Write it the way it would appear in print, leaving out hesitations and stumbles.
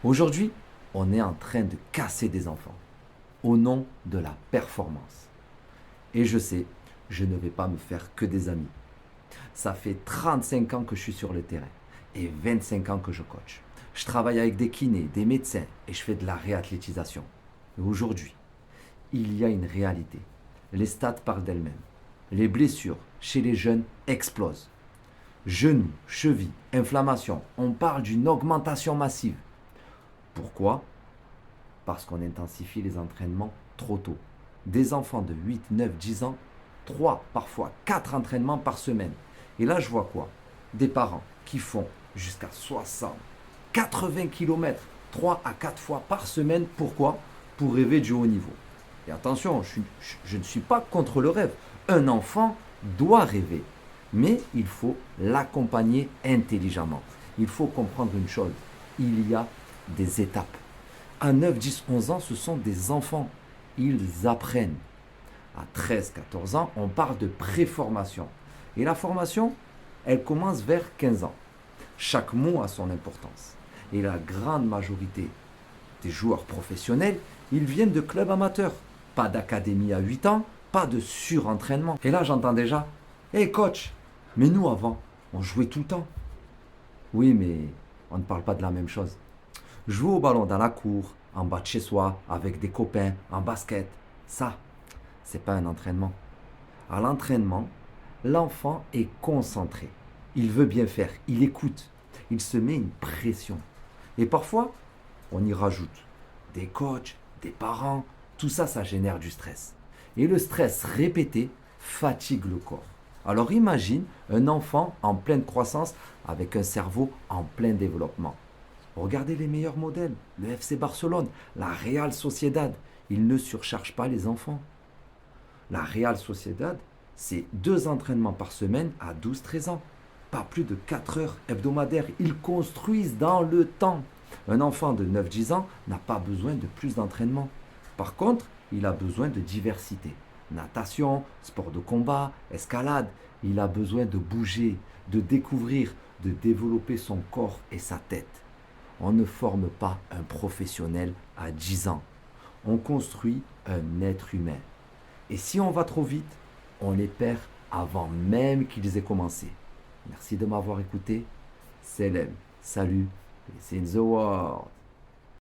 Aujourd'hui, on est en train de casser des enfants au nom de la performance. Et je sais, je ne vais pas me faire que des amis. Ça fait 35 ans que je suis sur le terrain et 25 ans que je coach. Je travaille avec des kinés, des médecins et je fais de la réathlétisation. Et aujourd'hui, il y a une réalité. Les stats parlent d'elles-mêmes. Les blessures chez les jeunes explosent. Genoux, chevilles, inflammation, on parle d'une augmentation massive. Pourquoi? Parce qu'on intensifie les entraînements trop tôt. Des enfants de 8, 9, 10 ans, 3, parfois 4 entraînements par semaine. Et là, je vois quoi? Des parents qui font jusqu'à 60, 80 km 3 à 4 fois par semaine. Pourquoi? Pour rêver du haut niveau. Et attention, je ne suis pas contre le rêve. Un enfant doit rêver. Mais il faut l'accompagner intelligemment. Il faut comprendre une chose. Il y a des étapes. À 9, 10, 11 ans, ce sont des enfants. Ils apprennent. À 13, 14 ans, on parle de préformation. Et la formation, elle commence vers 15 ans. Chaque mot a son importance. Et la grande majorité des joueurs professionnels, ils viennent de clubs amateurs. Pas d'académie à 8 ans, pas de surentraînement. Et là, j'entends déjà, hey coach, mais nous avant, on jouait tout le temps. Oui, mais on ne parle pas de la même chose. Jouer au ballon dans la cour, en bas de chez soi, avec des copains, en basket, ça, c'est pas un entraînement. À l'entraînement, l'enfant est concentré. Il veut bien faire, il écoute, il se met une pression. Et parfois, on y rajoute des coachs, des parents, tout ça, ça génère du stress. Et le stress répété fatigue le corps. Alors imagine un enfant en pleine croissance avec un cerveau en plein développement. Regardez les meilleurs modèles, le FC Barcelone, la Real Sociedad. Ils ne surchargent pas les enfants. La Real Sociedad, c'est 2 entraînements par semaine à 12-13 ans. Pas plus de 4 heures hebdomadaires. Ils construisent dans le temps. Un enfant de 9-10 ans n'a pas besoin de plus d'entraînement. Par contre, il a besoin de diversité. Natation, sport de combat, escalade. Il a besoin de bouger, de découvrir, de développer son corps et sa tête. On ne forme pas un professionnel à 10 ans. On construit un être humain. Et si on va trop vite, on les perd avant même qu'ils aient commencé. Merci de m'avoir écouté. Selem, salut, peace in the world.